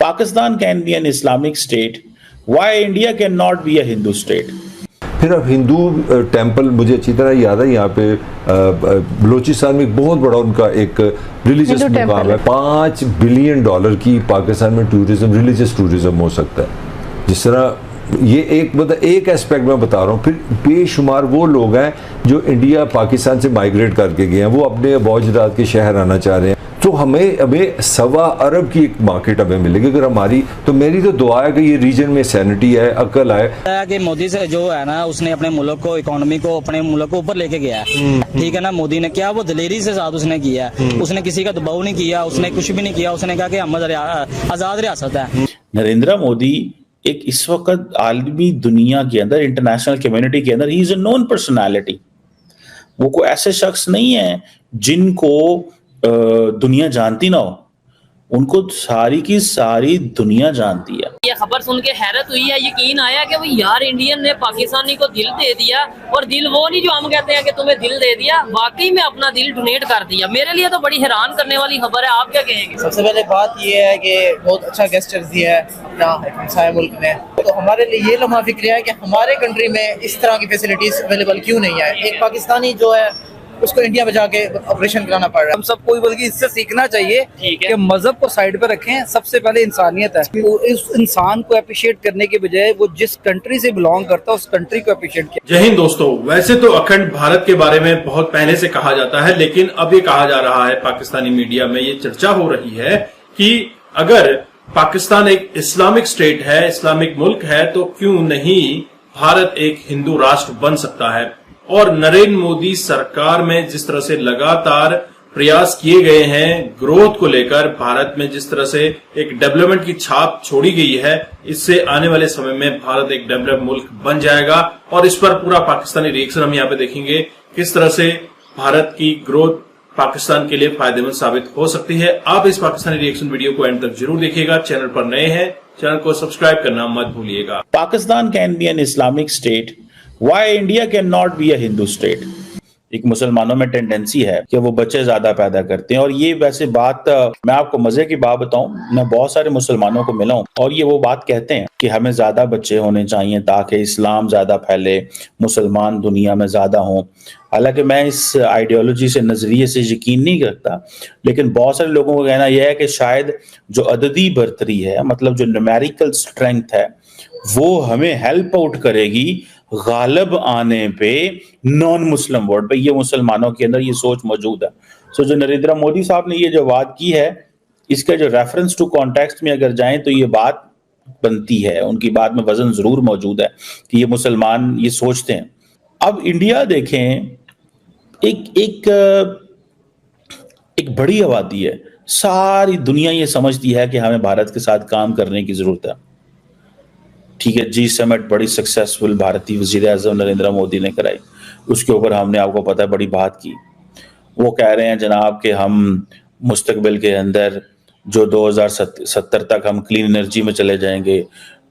Pakistan can be an Islamic state. Why India cannot be a Hindu state? پھر اب ہندو temple مجھے اچھی طرح یاد ہے، یہاں پہ بلوچستان میں ایک بہت بڑا ان کا ایک ریلیجس مقام ہے. $5 بلین کی پاکستان میں ٹورزم، ریلیجس ٹورزم ہو سکتا ہے. جس طرح یہ ایک ایسپیکٹ میں بتا رہا ہوں. پھر بے شمار وہ لوگ ہیں جو انڈیا پاکستان سے مائگریٹ کر کے گئے ہیں، وہ اپنے اباؤ کے شہر آنا چاہ رہے ہیں. تو ہمیں 1.25 ارب کی ایک مارکیٹ ہمیں ملے گی اگر ہماری. تو میری تو دعا ہے کہ یہ ریجن میں سینٹی ہے، عقل ہے. کہ مودی سے جو ہے نا، اس نے اپنے ملک کو، اکانومی کو، اپنے ملک کو اوپر لے کے گیا ہے. ٹھیک ہے نا. مودی نے کیا وہ دلیری سے ساتھ اس نے کیا ہے. اس نے کسی کا دباؤ نہیں کیا، اس نے کچھ بھی نہیں کیا. اس نے کہا کہ ہم آزاد ریاست ہے. نریندر مودی ایک اس وقت عالمی دنیا کے اندر، انٹرنیشنل کمیونٹی کے اندر، ہی از اے نون پرسنالٹی. وہ کوئی ایسے شخص نہیں ہے جن کو دنیا جانتی نہ ہو. ان کو ساری کی ساری دنیا جانتی ہے. یہ خبر سن کے حیرت ہوئی ہے، یقین آیا کہ وہ یار انڈین نے پاکستانی کو دل دے دیا. اور دل وہ نہیں جو ہم کہتے ہیں کہ تمہیں دل دے دیا، واقعی میں اپنا دل ڈونیٹ کر دیا. میرے لیے تو بڑی حیران کرنے والی خبر ہے. آپ کیا کہیں گے؟ سب سے پہلے بات یہ ہے کہ بہت اچھا گیسچر دیا ہے اپنا ہمسایہ ملک نے. تو ہمارے لیے یہ لمحہ فکریہ ہے کہ ہمارے کنٹری میں اس طرح کی فیسلٹیز اویلیبل کیوں نہیں ہے. ایک پاکستانی جو ہے اس کو انڈیا میں جا کے آپریشن کرانا پڑ رہا ہے. ہم سب کو بلکہ اس سے سیکھنا چاہیے کہ مذہب کو سائیڈ پہ رکھیں. سب سے پہلے انسانیت ہے. اس انسان کو اپریشیٹ کرنے کے بجائے وہ جس کنٹری سے بلانگ کرتا ہے اس کنٹری کو اپریشیٹ کیا. جے ہند دوستو، ویسے تو اکھنڈ بھارت کے بارے میں بہت پہلے سے کہا جاتا ہے، لیکن اب یہ کہا جا رہا ہے، پاکستانی میڈیا میں یہ چرچا ہو رہی ہے کہ اگر پاکستان ایک اسلامک اسٹیٹ ہے، اسلامک ملک ہے، تو کیوں نہیں بھارت ایک ہندو راشٹر بن سکتا ہے. اور نریندر مودی سرکار میں جس طرح سے لگاتار پریاس کیے گئے ہیں گروتھ کو لے کر، بھارت میں جس طرح سے ایک ڈیولپمنٹ کی چھاپ چھوڑی گئی ہے، اس سے آنے والے سمے میں بھارت ایک ڈیولپ ملک بن جائے گا. اور اس پر پورا پاکستانی ریئیکشن ہم یہاں پہ دیکھیں گے، کس طرح سے بھارت کی گروتھ پاکستان کے لیے فائدہ مند ثابت ہو سکتی ہے. آپ اس پاکستانی ریئیکشن ویڈیو کو اینڈ تک ضرور دیکھیے گا. چینل پر نئے ہیں، چینل کو سبسکرائب کرنا مت بھولیے گا. Pakistan can be an Islamic state. Why India can not be a Hindu state. ایک مسلمانوں میں ٹینڈنسی ہے کہ وہ بچے زیادہ پیدا کرتے ہیں. اور یہ ویسے بات، میں آپ کو مزے کی بات بتاؤں، میں بہت سارے مسلمانوں کو ملا ہوں اور یہ وہ بات کہتے ہیں کہ ہمیں زیادہ بچے ہونے چاہیے تاکہ اسلام زیادہ پھیلے، مسلمان دنیا میں زیادہ ہوں. حالانکہ میں اس آئیڈیالوجی سے، نظریے سے یقین نہیں کرتا، لیکن بہت سارے لوگوں کو کہنا یہ ہے کہ شاید جو عددی برتری ہے، مطلب جو نیومیریکل اسٹرینتھ ہے، وہ ہمیں ہیلپ آؤٹ کرے گی غالب آنے پہ نان مسلم ورلڈ پہ. یہ مسلمانوں کے اندر یہ سوچ موجود ہے. سو جو نریندر مودی صاحب نے یہ جو بات کی ہے، اس کا جو ریفرنس ٹو کانٹیکسٹ میں اگر جائیں تو یہ بات بنتی ہے. ان کی بات میں وزن ضرور موجود ہے کہ یہ مسلمان یہ سوچتے ہیں. اب انڈیا دیکھیں، ایک بڑی آبادی ہے. ساری دنیا یہ سمجھتی ہے کہ ہمیں بھارت کے ساتھ کام کرنے کی ضرورت ہے. ٹھیک ہے جی، سمٹ بڑی سکسیسفل بھارتی وزیر اعظم نریندر مودی نے کرائی. اس کے اوپر ہم نے، آپ کو پتہ ہے، بڑی بات کی. وہ کہہ رہے ہیں جناب کہ ہم مستقبل کے اندر جو 2070 تک ہم کلین انرجی میں چلے جائیں گے،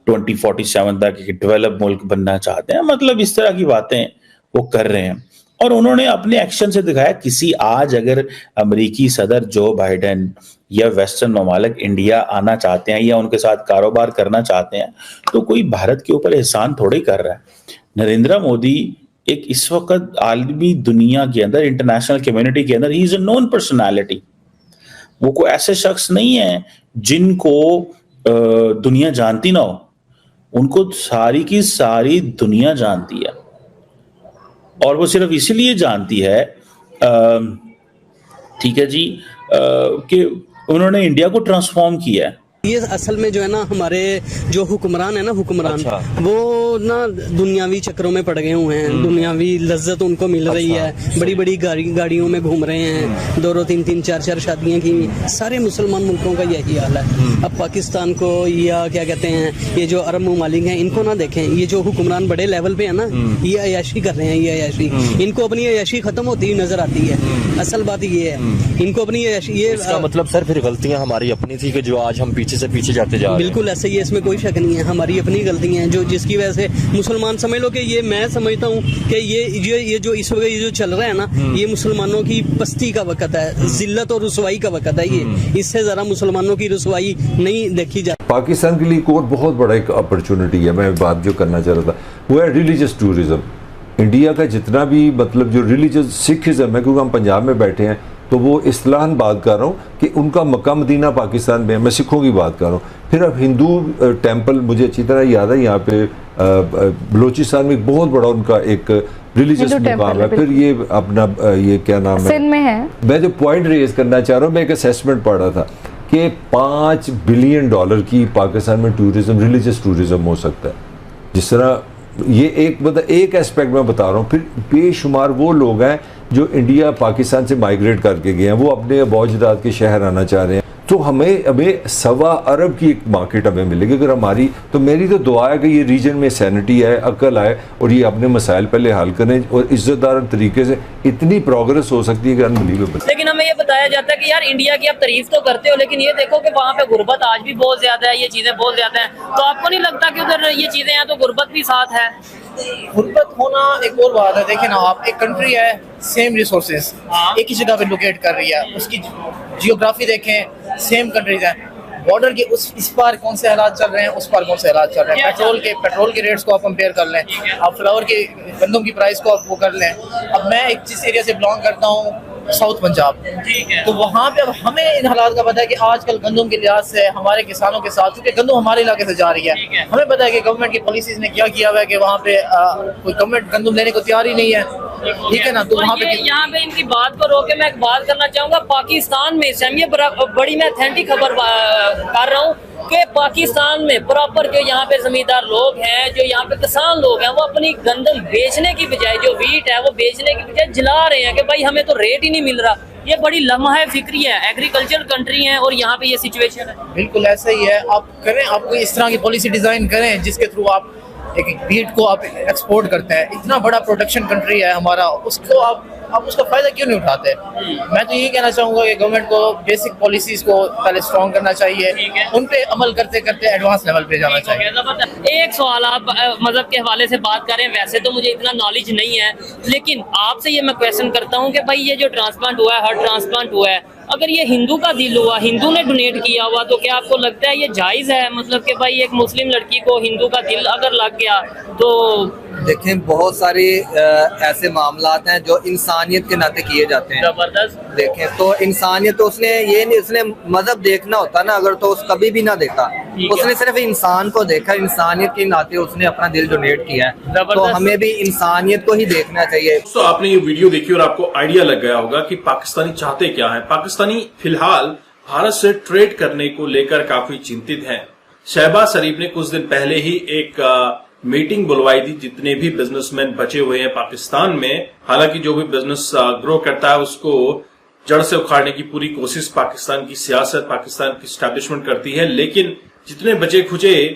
2047 تک ایک ڈیولپ ملک بننا چاہتے ہیں. مطلب اس طرح کی باتیں وہ کر رہے ہیں. اور انہوں نے اپنے ایکشن سے دکھایا. کسی آج اگر امریکی صدر جو بائیڈن یا ویسٹرن ممالک انڈیا آنا چاہتے ہیں یا ان کے ساتھ کاروبار کرنا چاہتے ہیں تو کوئی بھارت کے اوپر احسان تھوڑی کر رہا ہے. نریندر مودی ایک اس وقت عالمی دنیا کے اندر، انٹرنیشنل کمیونٹی کے اندر، ہی از اے نون پرسنالٹی. وہ کوئی ایسے شخص نہیں ہے جن کو دنیا جانتی نہ ہو. ان کو ساری کی ساری دنیا جانتی ہے. اور وہ صرف اسی لیے جانتی ہے، ٹھیک ہے جی، کہ انہوں نے انڈیا کو ٹرانسفارم کیا ہے. یہ اصل میں جو ہے نا، ہمارے جو حکمران ہیں نا، حکمران وہ نا دنیاوی چکروں میں پڑ گئے ہوئے ہیں. دنیاوی لذت ان کو مل رہی ہے. بڑی بڑی گاڑیوں میں گھوم رہے ہیں، 2 3 4 شادیاں کی. سارے مسلمان ملکوں کا یہی حال ہے. اب پاکستان کو یا کیا کہتے ہیں، یہ جو عرب ممالک ہیں، ان کو نہ دیکھیں. یہ جو حکمران بڑے لیول پہ ہیں نا، یہ عیاشی کر رہے ہیں. یہ عیاشی ان کو اپنی عیاشی ختم ہوتی ہوئی نظر آتی ہے. اصل بات یہ ہے، ان کو اپنی عیاشی. یہ اس کا مطلب سر پھر غلطیاں ہماری اپنی تھی کہ جو آج ہم پیچھے پیچھے سے پیچھے جاتے جا رہے ہیں. بالکل ایسا ہی ہے, اس میں کوئی شک نہیں ہے, ہماری اپنی غلطیاں ہیں جو جس کی وجہ سے مسلمان سمجھ لو کہ یہ میں سمجھتا ہوں کہ یہ جو اس وقت یہ جو چل رہا ہے نا, یہ مسلمانوں کی پستی کا وقت ہے, ذلت اور رسوائی کا وقت ہے. یہ اس سے ذرا مسلمانوں کی رسوائی نہیں دیکھی جاتی. پاکستان کے لیے ایک اور بہت بڑا ایک اپرچونٹی ہے, میں بات جو کرنا چاہ رہا تھا وہ ہے ریلیجس ٹورزم. انڈیا کا جتنا بھی مطلب جو ریلیجس سکھزم ہے, کیونکہ ہم پنجاب میں بیٹھے ہیں تو وہ اصطلاحاً بات کر رہا ہوں کہ ان کا مکہ مدینہ پاکستان میں ہے, میں سکھوں کی بات کر رہا ہوں. پھر اب ہندو ٹیمپل مجھے اچھی طرح یاد ہے, یہاں پہ بلوچستان میں ایک بہت بڑا ان کا ایک ریلیجس مقام ہے. پھر یہ اپنا یہ کیا نام ہے, سندھ میں ہے. میں جو پوائنٹ ریز کرنا چاہ رہا ہوں, میں ایک اسیسمنٹ پڑھ رہا تھا کہ $5 بلین کی پاکستان میں ٹورزم, ریلیجس ٹورزم ہو سکتا ہے. جس طرح یہ ایک ایسپیکٹ میں بتا رہا ہوں. پھر بے شمار وہ لوگ ہیں جو انڈیا پاکستان سے مائیگریٹ کر کے گئے ہیں, وہ اپنے آباء و اجداد کے شہر آنا چاہ رہے ہیں. تو ہمیں 1.25 ارب کی ایک مارکیٹ ہمیں ملے گی اگر ہماری. تو میری تو دعا ہے کہ یہ ریجن میں سینٹی ہے, عقل آئے اور یہ اپنے مسائل پہلے حل کریں اور عزت دار طریقے سے. اتنی پروگرس ہو سکتی ہے کہ انبلیویبل. لیکن ہمیں یہ بتایا جاتا ہے کہ یار انڈیا کی آپ تعریف تو کرتے ہو, لیکن یہ دیکھو کہ وہاں پہ غربت آج بھی بہت زیادہ ہے, یہ چیزیں بہت زیادہ ہیں. تو آپ کو نہیں لگتا کہ ادھر یہ چیزیں ہیں تو غربت بھی ساتھ ہے؟ غربت ہونا ایک اور بات ہے. دیکھیں نا آپ, ایک کنٹری ہے, سیم ریسورسز ایک ہی جگہ پہ لوکیٹ کر رہی ہے, اس کی جیوگرافی دیکھیں, سیم کنٹریز ہیں. بارڈر کے اس پار کون سے حالات چل رہے ہیں, اس پار کون سے حالات چل رہے ہیں. پیٹرول کے ریٹس کو آپ کمپیئر کر لیں, آپ فلاور کی گندم کی پرائس کو آپ وہ کر لیں. اب میں ایک جس ایریا سے بلانگ کرتا ہوں, ساؤتھ پنجاب, تو وہاں پہ اب ہمیں ان حالات کا پتہ ہے کہ آج کل گندم کے لحاظ سے ہمارے کسانوں کے ساتھ, کیونکہ گندم ہمارے علاقے سے جا رہی ہے, ہمیں پتہ ہے کہ گورنمنٹ کی پالیسیز نے کیا کیا ہوا ہے کہ وہاں پہ کوئی گورنمنٹ گندم لینے کو تیار ہی نہیں ہے. ٹھیک ہے نا, تو وہاں پہ یہاں پہ ان کی بات کو روک کے میں ایک بات کرنا چاہوں گا. پاکستان میں بڑی میں اتھینٹک خبر کر رہا ہوں کہ پاکستان میں پراپر جو یہاں پہ زمیندار لوگ ہیں, جو یہاں پہ کسان لوگ ہیں, وہ اپنی گندم بیچنے کی بجائے, جو ویٹ ہے وہ بیچنے کی بجائے جلا رہے ہیں کہ بھائی ہمیں تو ریٹ ہی نہیں مل رہا. یہ بڑی لمحہ فکری ہے, ایگریکلچر کنٹری ہے اور یہاں پہ یہ سچویشن ہے. بالکل ایسا ہی ہے. آپ کریں, آپ کوئی اس طرح کی پالیسی ڈیزائن کریں جس کے تھرو آپ ایک بیٹ کو آپ ایکسپورٹ کرتے ہیں. اتنا بڑا پروڈکشن کنٹری ہے ہمارا, اس کو آپ اس کا فائدہ کیوں نہیں اٹھاتے؟ میں تو یہی کہنا چاہوں گا کہ گورنمنٹ کو بیسک پالیسیز کو پہلے اسٹرانگ کرنا چاہیے, ان پہ عمل کرتے کرتے ایڈوانس لیول پہ جانا چاہیے. ایک سوال, آپ مذہب کے حوالے سے بات کریں, ویسے تو مجھے اتنا نالج نہیں ہے, لیکن آپ سے یہ میں کویشچن کرتا ہوں کہ بھائی یہ جو ٹرانسپلانٹ ہوا ہے, ہارٹ ٹرانسپلانٹ ہوا ہے, اگر یہ ہندو کا دل ہوا, ہندو نے ڈونیٹ کیا ہوا, تو کیا آپ کو لگتا ہے یہ جائز ہے؟ مطلب کہ بھائی ایک مسلم لڑکی کو ہندو کا دل اگر لگ گیا تو دیکھیں بہت ساری ایسے معاملات ہیں جو انسانیت کے ناطے کیے جاتے ہیں. زبردست. دیکھیں تو انسانیت تو اس نے یہ نہیں, اس نے مذہب دیکھنا ہوتا نا, اگر تو اس کبھی بھی نہ دیکھا, اس نے صرف انسان کو دیکھا, انسانیت کے ناطے اس نے اپنا دل ڈونیٹ کیا ہے. تو ہمیں بھی انسانیت کو ہی دیکھنا چاہیے. تو آپ نے یہ ویڈیو دیکھی اور آپ کو آئیڈیا لگ گیا ہوگا کہ پاکستانی چاہتے کیا ہیں. پاکستانی فی الحال بھارت سے ٹریڈ کرنے کو لے کر کافی چنتت ہیں. شہباز شریف نے کچھ دن پہلے ہی ایک میٹنگ بلوائی تھی جتنے بھی بزنس مین بچے ہوئے ہیں پاکستان میں. حالانکہ جو بھی بزنس گرو کرتا ہے اس کو جڑ سے اکھاڑنے کی پوری کوشش پاکستان کی سیاست, پاکستان کی اسٹیبلشمنٹ کرتی ہے. لیکن جتنے بچے کھچے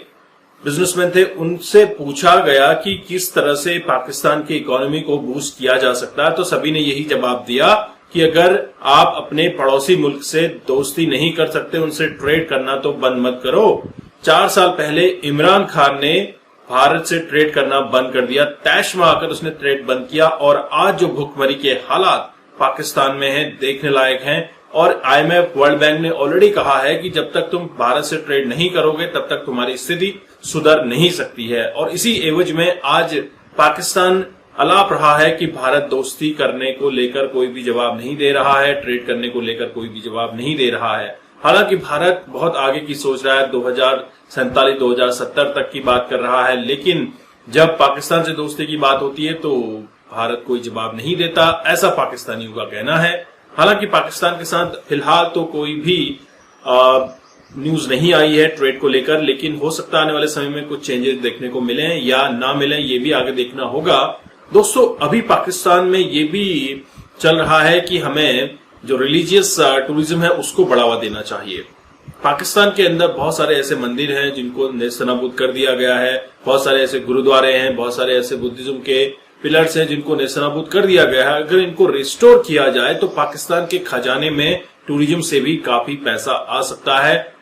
بزنس مین تھے ان سے پوچھا گیا کہ کس طرح سے پاکستان کی اکانومی کو بوسٹ کیا جا سکتا ہے, تو سبھی نے یہی جواب دیا کہ اگر آپ اپنے پڑوسی ملک سے دوستی نہیں کر سکتے, ان سے ٹریڈ کرنا تو بند مت کرو. 4 سال پہلے عمران خان نے بھارت سے ٹریڈ کرنا بند کر دیا, طیش میں آ کر اس نے ٹریڈ بند کیا, اور آج جو بھوکمری کے حالات پاکستان میں ہیں دیکھنے لائق ہیں. اور IMF ورلڈ بینک نے آلریڈی کہا ہے کہ جب تک تم بھارت سے ٹریڈ نہیں کرو گے تب تک تمہاری استھتی سدھر نہیں سکتی ہے. اور اسی ایوج میں آج پاکستان الاپ رہا ہے کہ بھارت دوستی کرنے کو لے کر کوئی بھی جواب نہیں دے رہا ہے, ٹریڈ کرنے کو لے کر کوئی بھی جواب نہیں دے رہا ہے. حالانکہ بھارت بہت آگے کی سوچ رہا ہے, 2047-2070 تک کی بات کر رہا ہے, لیکن جب پاکستان سے دوستی کی بات ہوتی ہے تو بھارت کوئی جواب نہیں دیتا, ایسا پاکستانیوں کا کہنا ہے. حالانکہ پاکستان کے ساتھ فی الحال تو کوئی بھی نیوز نہیں آئی ہے ٹریڈ کو لے کر, لیکن ہو سکتا ہے آنے والے سمے میں کچھ چینجز دیکھنے کو ملیں یا نہ ملیں, یہ بھی آگے دیکھنا ہوگا. دوستو ابھی پاکستان میں یہ بھی چل رہا ہے کہ ہمیں جو ریلیجیس ٹورزم ہے اس کو بڑھاوا دینا چاہیے. پاکستان کے اندر بہت سارے ایسے مندر ہیں جن کو نیست نابود کر دیا گیا ہے, بہت سارے ایسے گرودوارے ہیں, بہت سارے ایسے بدھزم کے پلرز ہیں جن کو نیست نابود کر دیا گیا ہے. اگر ان کو ریسٹور کیا جائے تو پاکستان کے خزانے میں ٹورزم سے بھی کافی پیسہ آ سکتا ہے,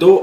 2